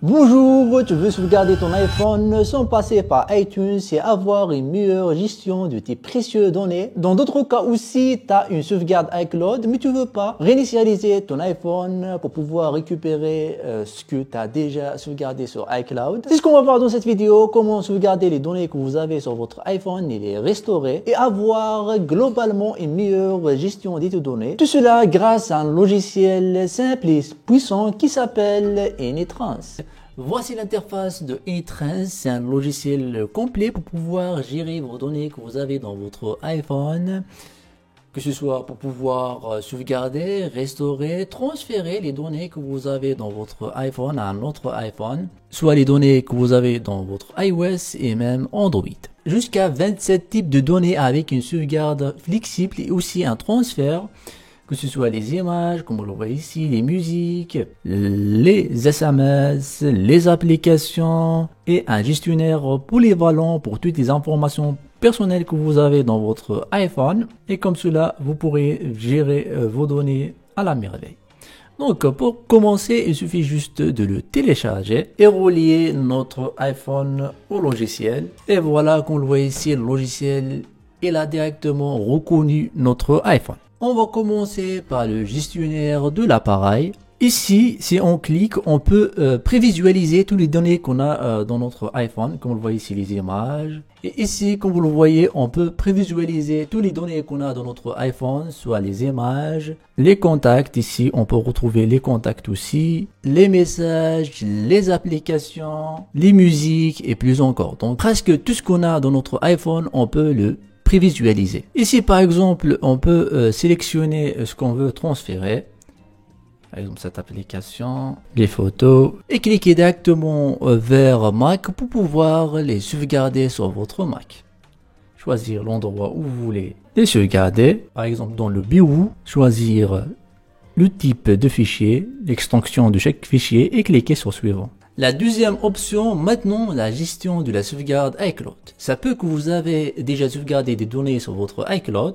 Bonjour, tu veux sauvegarder ton iPhone sans passer par iTunes et avoir une meilleure gestion de tes précieuses données. Dans d'autres cas aussi, tu as une sauvegarde iCloud, mais tu veux pas réinitialiser ton iPhone pour pouvoir récupérer ce que tu as déjà sauvegardé sur iCloud. C'est ce qu'on va voir dans cette vidéo, comment sauvegarder les données que vous avez sur votre iPhone et les restaurer et avoir globalement une meilleure gestion de tes données. Tout cela grâce à un logiciel simple et puissant qui s'appelle AnyTrans. Voici l'interface de AnyTrans, c'est un logiciel complet pour pouvoir gérer vos données que vous avez dans votre iPhone, que ce soit pour pouvoir sauvegarder, restaurer, transférer les données que vous avez dans votre iPhone à un autre iPhone, soit les données que vous avez dans votre iOS et même Android. Jusqu'à 27 types de données avec une sauvegarde flexible et aussi un transfert, que ce soit les images, comme vous le voyez ici, les musiques, les SMS, les applications et un gestionnaire polyvalent pour toutes les informations personnelles que vous avez dans votre iPhone. Et comme cela, vous pourrez gérer vos données à la merveille. Donc, pour commencer, il suffit juste de le télécharger et relier notre iPhone au logiciel. Et voilà, comme vous le voyez ici, le logiciel, il a directement reconnu notre iPhone. On va commencer par le gestionnaire de l'appareil. Ici, si on clique, on peut prévisualiser toutes les données qu'on a dans notre iPhone. Comme vous le voyez ici, les images. Et ici, comme vous le voyez, on peut prévisualiser toutes les données qu'on a dans notre iPhone, soit les images, les contacts. Ici, on peut retrouver les contacts aussi, les messages, les applications, les musiques et plus encore. Donc, presque tout ce qu'on a dans notre iPhone, on peut le prévisualiser. Ici, par exemple, on peut sélectionner ce qu'on veut transférer. Par exemple, cette application, les photos, et cliquer directement vers Mac pour pouvoir les sauvegarder sur votre Mac. Choisir l'endroit où vous voulez les sauvegarder. Par exemple, dans le bureau, choisir le type de fichier, l'extension de chaque fichier et cliquer sur suivant. La deuxième option, maintenant, la gestion de la sauvegarde iCloud. Ça peut que vous avez déjà sauvegardé des données sur votre iCloud.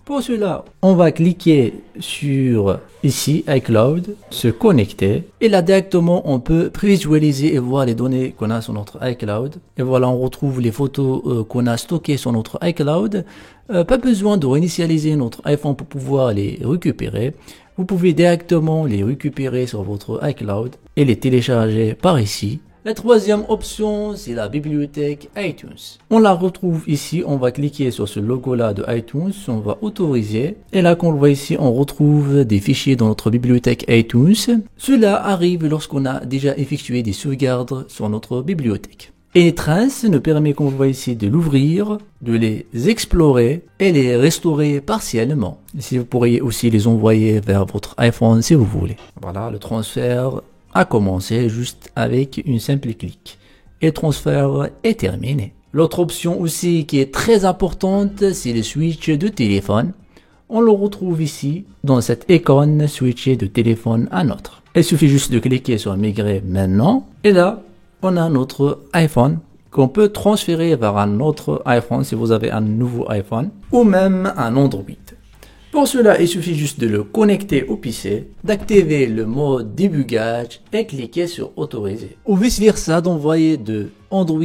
Pour cela, on va cliquer sur ici, iCloud, se connecter. Et là, directement, on peut prévisualiser et voir les données qu'on a sur notre iCloud. Et voilà, on retrouve les photos qu'on a stockées sur notre iCloud. Pas besoin de réinitialiser notre iPhone pour pouvoir les récupérer. Vous pouvez directement les récupérer sur votre iCloud et les télécharger par ici. La troisième option, c'est la bibliothèque iTunes. On la retrouve ici, on va cliquer sur ce logo-là de iTunes, on va autoriser. Et là, comme on le voit ici, on retrouve des fichiers dans notre bibliothèque iTunes. Cela arrive lorsqu'on a déjà effectué des sauvegardes sur notre bibliothèque. AnyTrans nous permet, comme vous voyez ici, de l'ouvrir, de les explorer et les restaurer partiellement. Ici, vous pourriez aussi les envoyer vers votre iPhone si vous voulez. Voilà, le transfert a commencé juste avec une simple clic. Et le transfert est terminé. L'autre option aussi qui est très importante, c'est le switch de téléphone. On le retrouve ici, dans cette icône switcher de téléphone à notre. Il suffit juste de cliquer sur migrer maintenant. Et là, on a notre iPhone qu'on peut transférer vers un autre iPhone si vous avez un nouveau iPhone ou même un Android. Pour cela, il suffit juste de le connecter au PC, d'activer le mode débugage et cliquer sur autoriser. Ou vice versa, d'envoyer de Android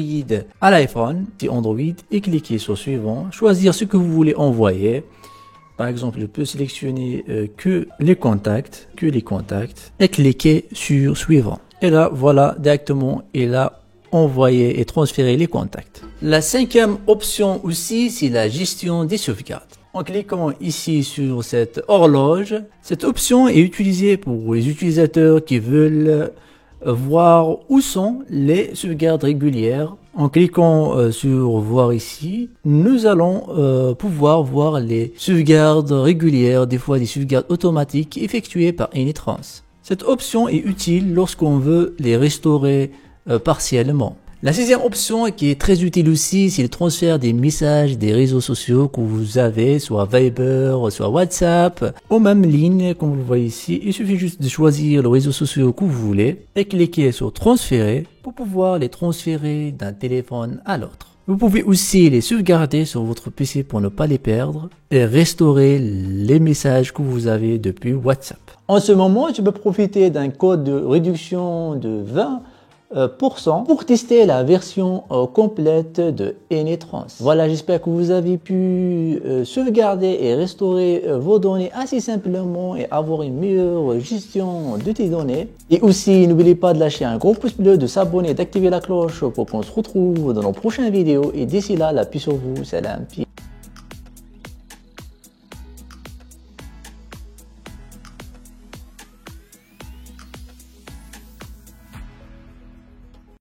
à l'iPhone, c'est Android, et cliquer sur suivant, choisir ce que vous voulez envoyer. Par exemple, je peux sélectionner que les contacts et cliquer sur suivant. Et là, voilà, directement, il a envoyé et transféré les contacts. La cinquième option aussi, c'est la gestion des sauvegardes. En cliquant ici sur cette horloge, cette option est utilisée pour les utilisateurs qui veulent voir où sont les sauvegardes régulières. En cliquant sur voir ici, nous allons pouvoir voir les sauvegardes régulières, des fois des sauvegardes automatiques effectuées par AnyTrans. Cette option est utile lorsqu'on veut les restaurer partiellement. La sixième option qui est très utile aussi, c'est le transfert des messages des réseaux sociaux que vous avez, soit Viber, soit WhatsApp, ou même ligne, comme vous le voyez ici. Il suffit juste de choisir le réseau social que vous voulez et cliquer sur transférer pour pouvoir les transférer d'un téléphone à l'autre. Vous pouvez aussi les sauvegarder sur votre PC pour ne pas les perdre et restaurer les messages que vous avez depuis WhatsApp. En ce moment, tu peux profiter d'un code de réduction de 20 pour tester la version complète de Enitrans. Voilà, j'espère que vous avez pu sauvegarder et restaurer vos données assez simplement et avoir une meilleure gestion de tes données. Et aussi, n'oubliez pas de lâcher un gros pouce bleu, de s'abonner et d'activer la cloche pour qu'on se retrouve dans nos prochaines vidéos. Et d'ici là, la paix sur vous, salam.